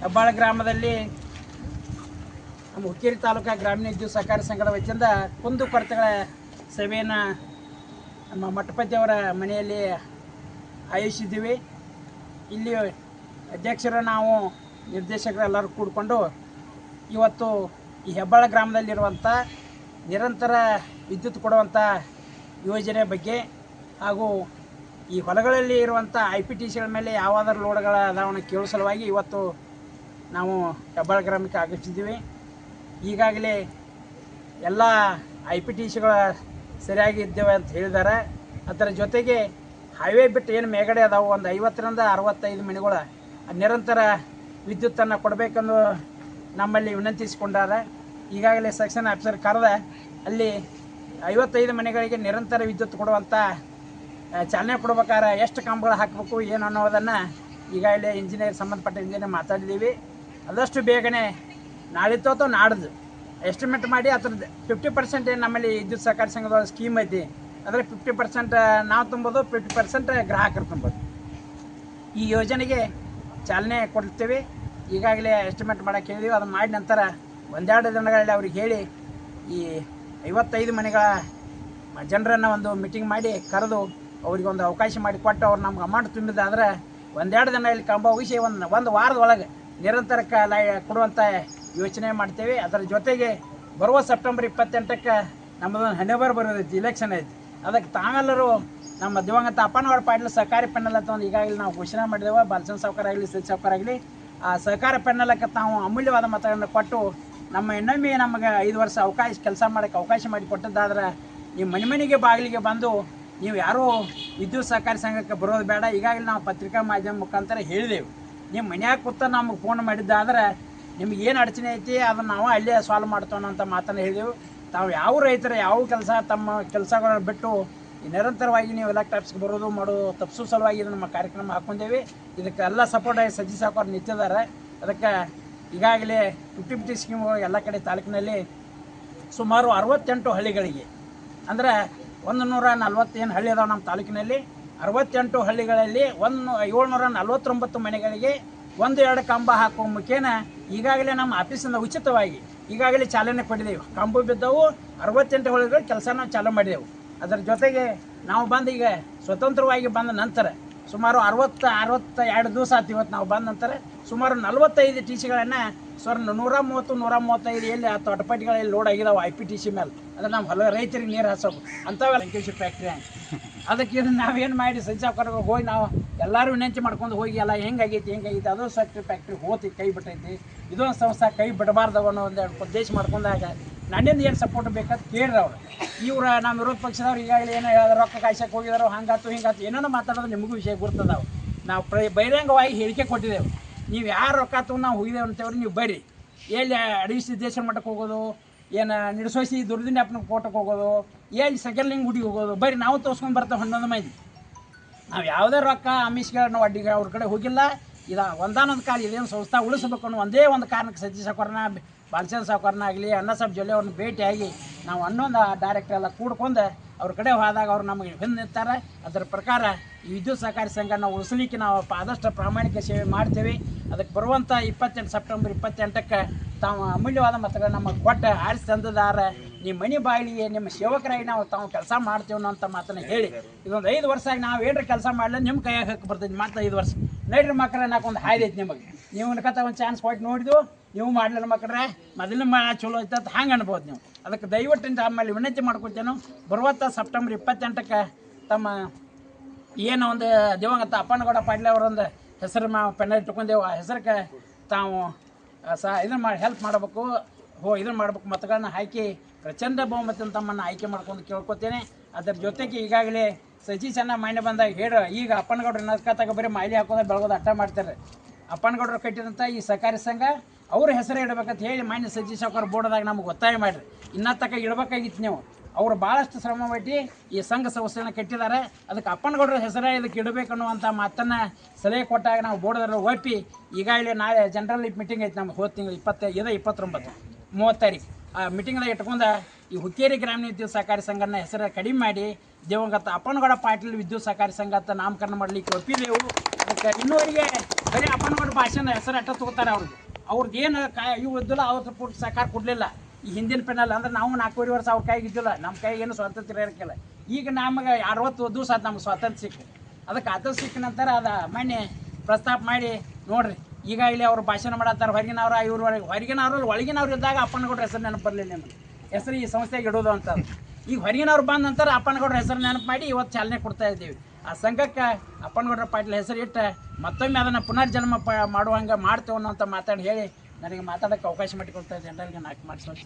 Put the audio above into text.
ಹೆಬ್ಬಾಳ ಗ್ರಾಮದಲ್ಲಿ ನಮ್ಮ ಹುಕ್ಕೇರಿ ತಾಲೂಕಾ ಗ್ರಾಮೀಣ ವಿದ್ಯುತ್ ಸಹಕಾರಿ ಸಂಘದ ವತಿಯಿಂದ ಕುಂದುಕೊರತೆಗಳ ಸಭೆಯನ್ನು ನಮ್ಮ ಮಠಪತಿಯವರ ಮನೆಯಲ್ಲಿ ಆಯೋಜಿಸಿದ್ದೀವಿ. ಇಲ್ಲಿ ಅಧ್ಯಕ್ಷರು ನಾವು ನಿರ್ದೇಶಕರು ಎಲ್ಲರೂ ಕೂಡಿಕೊಂಡು ಇವತ್ತು ಈ ಹೆಬ್ಬಾಳ ಗ್ರಾಮದಲ್ಲಿರುವಂಥ ನಿರಂತರ ವಿದ್ಯುತ್ ಕೊಡುವಂಥ ಯೋಜನೆ ಬಗ್ಗೆ ಹಾಗೂ ಈ ಹೊಲಗಳಲ್ಲಿ ಇರುವಂಥ IPTCಗಳ ಮೇಲೆ ಯಾವಾದರೂ ಲೋಡ್ಗಳ ಅದಾವನ್ನ ಕೇಳೋ ಸಲುವಾಗಿ ಇವತ್ತು ನಾವು ಹೆಬ್ಬಾಳ ಗ್ರಾಮಕ್ಕೆ ಆಗಮಿಸಿದ್ದೀವಿ. ಈಗಾಗಲೇ ಎಲ್ಲ IPTCಗಳ ಸರಿಯಾಗಿ ಇದ್ದೇವೆ ಅಂತ ಹೇಳಿದ್ದಾರೆ. ಅದರ ಜೊತೆಗೆ ಹೈವೇ ಬಿಟ್ಟು ಏನು ಮೇಗಡೆ ಅದಾವೆ ಒಂದು 50ರಿಂದ 65 ಮನೆಗಳ ನಿರಂತರ ವಿದ್ಯುತ್ತನ್ನು ಕೊಡಬೇಕೆಂದು ನಮ್ಮಲ್ಲಿ ವಿನಂತಿಸಿಕೊಂಡಾರೆ. ಈಗಾಗಲೇ ಸೆಕ್ಷನ್ ಆಫೀಸರ್ ಕರೆದ ಅಲ್ಲಿ 55 ಮನೆಗಳಿಗೆ ನಿರಂತರ ವಿದ್ಯುತ್ ಕೊಡುವಂಥ ಚಾಲನೆ ಕೊಡ್ಬೇಕಾದ್ರೆ ಎಷ್ಟು ಕಂಬಗಳು ಹಾಕಬೇಕು ಏನು ಅನ್ನೋದನ್ನು ಈಗಾಗಲೇ ಸಂಬಂಧಪಟ್ಟ ಇಂಜಿನಿಯರ್ ಮಾತಾಡಿದ್ದೀವಿ. ಆದಷ್ಟು ಬೇಗನೆ ನಾಳಿತ್ತು ಅಥವಾ ನಾಡ್ದು ಎಸ್ಟಿಮೇಟ್ ಮಾಡಿ ಅದ್ರದ್ದು 50% ಏನು ನಮ್ಮಲ್ಲಿ ವಿದ್ಯುತ್ ಸಹಕಾರಿ ಸಂಘದೊಳಗೆ ಸ್ಕೀಮ್ ಐತಿ ಅದರ 50% ನಾವು ತುಂಬೋದು, 50% ಗ್ರಾಹಕರು ತುಂಬೋದು. ಈ ಯೋಜನೆಗೆ ಚಾಲನೆ ಕೊಡ್ತೇವೆ. ಈಗಾಗಲೇ ಎಸ್ಟಿಮೇಟ್ ಮಾಡೋಕ್ಕೆ ಹೇಳಿದ್ದೀವಿ. ಅದನ್ನು ಮಾಡಿದ ನಂತರ ಒಂದೆರಡು ದಿನಗಳಲ್ಲಿ ಅವ್ರಿಗೆ ಹೇಳಿ ಈ 55 ಮನೆಗಳ ಜನರನ್ನು ಒಂದು ಮೀಟಿಂಗ್ ಮಾಡಿ ಕರೆದು ಅವ್ರಿಗೆ ಒಂದು ಅವಕಾಶ ಮಾಡಿ ಕೊಟ್ಟು ಅವ್ರು ನಮ್ಗೆ ಅಮೌಂಟ್ ತುಂಬಿದಾದ್ರೆ ಒಂದೆರಡು ದಿನ ಇಲ್ಲಿ ಕಂಬ ಉಗಿಸಿ ಒಂದು ವಾರದೊಳಗೆ ನಿರಂತರ ಕೊಡುವಂಥ ಯೋಚನೆ ಮಾಡ್ತೇವೆ. ಅದರ ಜೊತೆಗೆ ಬರುವ ಸೆಪ್ಟೆಂಬರ್ 28ಕ್ಕೆ ನಮ್ಮದೊಂದು ಹಣೆಬರ ಬರೋದೈತಿ, ಇಲೆಕ್ಷನ್ ಐತಿ. ಅದಕ್ಕೆ ತಾವೆಲ್ಲರೂ ನಮ್ಮ ದಿವಂಗತ ಅಪ್ಪನಗೌಡ ಪಾಟೀಲ್ ಸಹಕಾರಿ ಪೆನ್ನಲ್ ಅಂತ ಒಂದು ಈಗಾಗಲೇ ನಾವು ಘೋಷಣೆ ಮಾಡಿದ್ದೇವೆ. ಬಾಲಚಂದ್ರ ಸಾವ್ಕಾರ ಆಗಲಿ, ಸತಿ ಸಾವ್ಕಾರ ಆಗಲಿ, ಆ ಸಹಕಾರ ಪೆನ್ನಲಕ್ಕೆ ತಾವು ಅಮೂಲ್ಯವಾದ ಮತಗಳನ್ನು ಕೊಟ್ಟು ನಮ್ಮ ಇನ್ನೊಮ್ಮೆ ನಮಗೆ 5 ವರ್ಷ ಕೆಲಸ ಮಾಡೋಕ್ಕೆ ಅವಕಾಶ ಮಾಡಿ ಕೊಟ್ಟದ್ದಾದ್ರೆ ನೀವು ಮನೆಗೆ ಬಾಗಿಲಿಗೆ ಬಂದು ನೀವು ಯಾರೂ ವಿದ್ಯುತ್ ಸಹಕಾರಿ ಸಂಘಕ್ಕೆ ಬರೋದು ಬೇಡ. ಈಗಾಗಲೇ ನಾವು ಪತ್ರಿಕಾ ಮಾಧ್ಯಮ ಮುಖಾಂತರ ಹೇಳಿದೆವು. ನಿಮ್ಮ ಮನ್ಯಾಗ ಕೂತ ನಮಗೆ ಫೋನ್ ಮಾಡಿದ್ದಾದ್ರೆ ನಿಮ್ಗೆ ಏನು ಅಡಚಣೆ ಐತಿ ಅದನ್ನು ನಾವು ಅಲ್ಲೇ ಸಾಲ್ವ್ ಮಾಡ್ತೋಣ ಅಂತ ಮಾತನ್ನು ಹೇಳಿದೆವು. ತಾವು ಯಾವ ರೈತರು ಯಾವ ಕೆಲಸ ತಮ್ಮ ಕೆಲಸಗಳನ್ನು ಬಿಟ್ಟು ನಿರಂತರವಾಗಿ ನೀವು ಎಲೆಕ್ಟ್ ಆಫೀಸ್ಗೆ ಬರೋದು ಮಾಡೋದು ತಪ್ಪಿಸೋ ಸಲುವಾಗಿ ನಮ್ಮ ಕಾರ್ಯಕ್ರಮ ಹಾಕ್ಕೊಂಡೇವಿ. ಇದಕ್ಕೆಲ್ಲ ಸಪೋರ್ಟಾಗಿ ಸಜ್ಜಿ ಸಾಕೋರು ನಿಂತಿದ್ದಾರೆ. ಅದಕ್ಕೆ ಈಗಾಗಲೇ 50-50 ಸ್ಕೀಮ್ಗಳು ಎಲ್ಲ ಕಡೆ ತಾಲೂಕಿನಲ್ಲಿ ಸುಮಾರು 68 ಹಳ್ಳಿಗಳಿಗೆ ಅಂದರೆ 140 ಹಳ್ಳಿ ಅದಾವೆ ನಮ್ಮ ತಾಲೂಕಿನಲ್ಲಿ. 68 ಹಳ್ಳಿಗಳಲ್ಲಿ 749 ಮನೆಗಳಿಗೆ 1-2 ಕಂಬ ಹಾಕುವ ಮುಖೇನ ಈಗಾಗಲೇ ನಮ್ಮ ಆಫೀಸಿಂದ ಉಚಿತವಾಗಿ ಈಗಾಗಲೇ ಚಾಲನೆ ಕೊಟ್ಟಿದ್ದೇವೆ. ಕಂಬ ಬಿದ್ದವು 68 ಹಳ್ಳಿಗಳು ಕೆಲಸ ನಾವು ಚಾಲೂ ಮಾಡಿದೆವು. ಅದರ ಜೊತೆಗೆ ನಾವು ಬಂದು ಈಗ ಸ್ವತಂತ್ರವಾಗಿ ಬಂದ ನಂತರ ಸುಮಾರು 62 ದಿವಸ ಆಯ್ತು. ಇವತ್ತು ನಾವು ಬಂದ ನಂತರ ಸುಮಾರು 45 TCಗಳನ್ನು 130-135 ಎಲ್ಲಿ ತೋಟಪಟ್ಟಿಗಳಲ್ಲಿ ಲೋಡ್ ಆಗಿದಾವೆ IPTC ಮೇಲೆ. ಅಂದರೆ ನಮ್ಮ ಹೊಲ ರೈತರಿಗೆ ನೀರು ಹಸೋದು ಅಂಥವೆಲ್ಲ ಅಂಕೇಶಿ ಫ್ಯಾಕ್ಟ್ರಿ ಅದಕ್ಕೆ ನಾವೇನು ಮಾಡಿ ಸಂಚಾಕರಿಗೆ ಹೋಗಿ ನಾವು ಎಲ್ಲರೂ ವಿನಂತಿ ಮಾಡ್ಕೊಂಡು ಹೋಗಿ ಎಲ್ಲ ಹೆಂಗಾಗೈತಿ ಅದು ಫ್ಯಾಕ್ಟ್ರಿ ಹೋತಿ ಕೈ ಬಿಟ್ಟೈತಿ, ಇದೊಂದು ಸಂಸ್ಥೆ ಕೈ ಬಿಡಬಾರ್ದು ಅನ್ನೋ ಒಂದು ಉದ್ದೇಶ ಮಾಡ್ಕೊಂಡಾಗ ನನ್ನಿಂದ ಏನು ಸಪೋರ್ಟ್ ಬೇಕಂತ ಕೇಳ್ರಿ ಅವ್ರು. ಇವ್ರು ನಮ್ಮ ವಿರೋಧ ಪಕ್ಷದವ್ರು ಈಗಾಗಲೇ ಏನೋ ಹೇಳಿದ್ರು, ರೊಕ್ಕ ಕಾಯ್ಸಕ್ಕೆ ಹೋಗಿದಾರೋ ಹಂಗಾತು ಹಿಂಗಾತು ಏನೇನೋ ಮಾತಾಡೋದು ನಿಮಗೂ ವಿಷಯ ಗುರ್ತದಾವೆ. ನಾವು ಬಹಿರಂಗವಾಗಿ ಹೇಳಿಕೆ ಕೊಟ್ಟಿದ್ದೇವೆ. ನೀವು ಯಾರು ರೊಕ್ಕ ತಗೊಂಡು ನಾವು ಹೋಗಿದ್ದೇವೆ ಅಂತೇವ್ರಿ, ನೀವು ಬರ್ರಿ. ಎಲ್ಲಿ ಅಡವಿ ಸಿದ್ದೇಶ್ವರ ಮಠಕ್ಕೆ ಹೋಗೋದು, ಏನು ನಿಡಸೋಸಿ ದುರ್ದಿನ ಅಪ್ಪನಿಗೆ ಕೋಟಕ್ಕೆ ಹೋಗೋದು, ಎಲ್ಲಿ ಸೆಕೆಂಡ್ಲಿಂಗ್ ಗುಡಿಗೆ ಹೋಗೋದು, ಬರ್ರಿ ನಾವು ತೋರಿಸ್ಕೊಂಡು ಬರ್ತೇವೆ 11 ಮಂದಿ. ನಾವು ಯಾವುದೇ ರೊಕ್ಕ ಅಮಿಷ್ಗಳನ್ನ ಅಡ್ಡಿಗೆ ಅವ್ರ ಕಡೆ ಹೋಗಿಲ್ಲ. ಒಂದಾನೊಂದು ಕಾಲ ಇದೇನು ಸಂಸ್ಥೆ ಉಳಿಸ್ಬೇಕು ಅನ್ನೋ ಒಂದೇ ಒಂದು ಕಾರಣಕ್ಕೆ ಸಜ್ಜಿ ಸಾಕೋರನ್ನ, ಬಾಲಚಂದ್ರ ಸಾವ್ಕಾರನ ಆಗಲಿ, ಅಣ್ಣಸಾಬ್ ಜೊಲ್ಲೆ ಅವ್ರನ್ನ ಭೇಟಿಯಾಗಿ ನಾವು ಅನ್ನೊಂದು ಡೈರೆಕ್ಟರ್ ಎಲ್ಲ ಕೂಡ್ಕೊಂಡು ಅವ್ರ ಕಡೆ ಹೋದಾಗ ಅವ್ರು ನಮಗೆ ಹಿಂದೆ ನಿಂತಾರೆ. ಅದರ ಪ್ರಕಾರ ಈ ವಿದ್ಯುತ್ ಸಹಕಾರಿ ಸಂಘ ನಾವು ಉಳಿಸಲಿಕ್ಕೆ ನಾವು ಆದಷ್ಟು ಪ್ರಾಮಾಣಿಕ ಸೇವೆ ಮಾಡ್ತೇವೆ. ಅದಕ್ಕೆ ಬರುವಂಥ ಸೆಪ್ಟೆಂಬರ್ 28ಕ್ಕೆ ತಾವು ಅಮೂಲ್ಯವಾದ ಮತಗಳನ್ನು ನಮಗೆ ಕೊಟ್ಟು ಆರಿಸಿ ತಂದಿದ್ದಾರೆ. ನಿಮ್ಮ ಮನೆ ಬಾಗಿಲಿಗೆ ನಿಮ್ಮ ಸೇವಕರಾಗಿ ನಾವು ತಾವು ಕೆಲಸ ಮಾಡ್ತೇವೆ ಅನ್ನೋ ಅಂತ ಮಾತನ್ನು ಹೇಳಿ ಇದೊಂದು 5 ವರ್ಷ ಆಗಿ ನಾವು ಏನ್ರ ಕೆಲಸ ಮಾಡಲಿ ನಿಮ್ಮ ಕೈಯಾಗ ಹಾಕಿ ಬರ್ತೈತಿ. ಮತ್ತೆ 5 ವರ್ಷ ನೈಡ್ರಿ ಮಕ್ಕಳ ನಾಕೊಂದು ಹಾಯ್ದೈತಿ ನಿಮಗೆ. ನೀವು ಅನ್ಕತ್ತ ಒಂದು ಚಾನ್ಸ್ ಕೊಟ್ಟು ನೋಡಿದ್ವು, ನೀವು ಮಾಡಲಿಲ್ಲ ಮಕ್ಕಳ್ರೆ ಮೊದಲನೇ ಚಲೋ ಐತೆ ಅಂತ ಹಂಗೆ ಅನ್ಬೋದು ನೀವು. ಅದಕ್ಕೆ ದಯವಿಟ್ಟು ಆಮೇಲೆ ವಿನಂತಿ ಮಾಡ್ಕೊತೇನು, ಬರುವಂಥ ಸೆಪ್ಟೆಂಬರ್ 28ಕ್ಕೆ ತಮ್ಮ ಏನು ಒಂದು ದಿವಂಗತ ಅಪ್ಪನಗೌಡ ಪಾಟೀಲ್ ಅವರೊಂದು ಹೆಸರು ಪೆನ್ನ ಇಟ್ಕೊಂಡೇವು. ಆ ಹೆಸರಿಗೆ ತಾವು ಇದನ್ನು ಮಾಡಿ ಹೆಲ್ಪ್ ಮಾಡಬೇಕು, ಇದನ್ನು ಮಾಡ್ಬೇಕು, ಮತಗಳನ್ನ ಹಾಕಿ ಪ್ರಚಂಡ ಬಹುಮತ ತಮ್ಮನ್ನು ಆಯ್ಕೆ ಮಾಡ್ಕೊಂಡು ಕೇಳ್ಕೊತೇನೆ. ಅದರ ಜೊತೆಗೆ ಈಗಾಗಲೇ ಸಜಿ ಚೆನ್ನಾಗಿ ಮಾನ್ಯ ಬಂದಾಗ ಈಗ ಅಪ್ಪನಗೌಡ್ರು ನರ್ಕತ್ತಾಗ ಬರೀ ಮಾಲಿ ಹಾಕೋದು ಬೆಳಗೋದು ಅಟ್ಟ ಮಾಡ್ತಾರೆ. ಅಪ್ಪನಗೌಡರು ಕಟ್ಟಿದಂಥ ಈ ಸಹಕಾರಿ ಸಂಘ ಅವ್ರ ಹೆಸರು ಇಡಬೇಕಂತ ಹೇಳಿ ಮಾನ್ಯ ಸಜ್ಜಿ ಸಾವ್ಕಾರ ಬೋರ್ಡ್ದಾಗ ನಮ್ಗೆ ಒತ್ತಾಯ ಮಾಡಿರಿ. ಇನ್ನೂ ತಕ್ಕ ಇಡಬೇಕಾಗಿತ್ತು ನೀವು. ಅವರು ಭಾಳಷ್ಟು ಶ್ರಮ ಪಟ್ಟು ಈ ಸಂಘ ಸಂಸ್ಥೆಯನ್ನು ಕಟ್ಟಿದ್ದಾರೆ. ಅದಕ್ಕೆ ಅಪ್ಪನಗೌಡರ ಹೆಸರೇ ಇದಕ್ಕೆ ಇಡಬೇಕನ್ನುವಂಥ ಮಾತನ್ನು ಸಲಹೆ ಕೊಟ್ಟಾಗ ನಾವು ಬೋರ್ಡಲ್ಲಿ ಒಪ್ಪಿ ಈಗಾಗಲೇ ನಾಳೆ ಜನರಲ್ ಮೀಟಿಂಗ್ ಐತೆ ನಮ್ಮ ಹೋದ ತಿಂಗಳು 29-30 ತಾರೀಕು ಆ ಮೀಟಿಂಗ್ದಾಗ ಇಟ್ಕೊಂಡು ಈ ಹುಕ್ಕೇರಿ ಗ್ರಾಮೀಣ ವಿದ್ಯುತ್ ಸಹಕಾರಿ ಸಂಘನ ಹೆಸರು ಕಡಿಮೆ ಮಾಡಿ ದಿವಂಗತ ಅಪ್ಪನಗೌಡ ಪಾಟೀಲ್ ವಿದ್ಯುತ್ ಸಹಕಾರಿ ಸಂಘ ಅಂತ ನಾಮಕರಣ ಮಾಡಲಿಕ್ಕೆ ಒಪ್ಪಿದೆವು. ಅದಕ್ಕೆ ಇನ್ನೂವರೆಗೆ ಬರೀ ಅಪ್ಪನಗೌಡ ಭಾಷಣ ಹೆಸರು ಅಟ್ಟ ತಗೋತಾರೆ ಅವ್ರದ್ದು ಏನು ಇವು ಇದ್ದಿಲ್ಲ ಅವ್ರ ಪೂರ್ತಿ ಸಹಕಾರ ಕೊಡಲಿಲ್ಲ. ಈ ಹಿಂದಿನ ಪೆನಲ್ ಅಂದ್ರೆ ನಾವು 4.5 ವರ್ಷ ಅವ್ರ ಕೈಗೆ ಇದ್ದಿಲ್ಲ, ನಮ್ಮ ಕೈಗೆ ಏನು ಸ್ವಾತಂತ್ರ್ಯ ಇರಕ್ಕಿಲ್ಲ. ಈಗ ನಮಗೆ 60 ದಿವಸ ಆಯ್ತು ನಮ್ಗೆ ಸ್ವಾತಂತ್ರ್ಯ ಸಿಕ್ಕು. ಅದಕ್ಕೆ ಅದು ಸಿಕ್ಕ ನಂತರ ಅದು ಮೊನ್ನೆ ಪ್ರಸ್ತಾಪ ಮಾಡಿ ನೋಡ್ರಿ ಈಗ ಇಲ್ಲಿ ಅವ್ರು ಭಾಷಣ ಮಾಡತ್ತಾರೆ ಹೊರಗಿನವ್ರ ಹೊರಗಿನವ್ರಲ್ಲಿ ಒಳಗಿನವ್ರು ಇದ್ದಾಗ ಅಪ್ಪನಗೌಡ್ರ ಹೆಸರು ನೆನಪು ಬರಲಿಲ್ಲ ನಿಮಗೆ ಹೆಸರು ಈ ಸಂಸ್ಥೆಗೆ ಇಡೋದು ಅಂತ. ಈಗ ಹೊರಗಿನವ್ರು ಬಂದ ನಂತರ ಅಪ್ಪನಗೌಡ್ರ ಹೆಸರು ನೆನಪು ಮಾಡಿ ಇವತ್ತು ಚಾಲನೆ ಕೊಡ್ತಾ ಇದ್ದೀವಿ. ಆ ಸಂಘಕ್ಕೆ ಅಪ್ಪನಗೌಡ್ರ ಪಾಟೀಲ್ ಹೆಸರು ಇಟ್ಟು ಮತ್ತೊಮ್ಮೆ ಅದನ್ನು ಪುನರ್ಜನ್ಮ ಮಾಡುವಂಗೆ ಮಾಡ್ತೇವೆ ಅನ್ನೋ ಅಂತ ಮಾತಾಡಿ ಹೇಳಿ ನನಗೆ ಮಾತಾಡೋಕ್ಕೆ ಅವಕಾಶ ಮಾಡಿಕೊಡ್ತಾ ಜನರಿಗೆ ನಾಲ್ಕು ಮಾಡಿಸೋದು.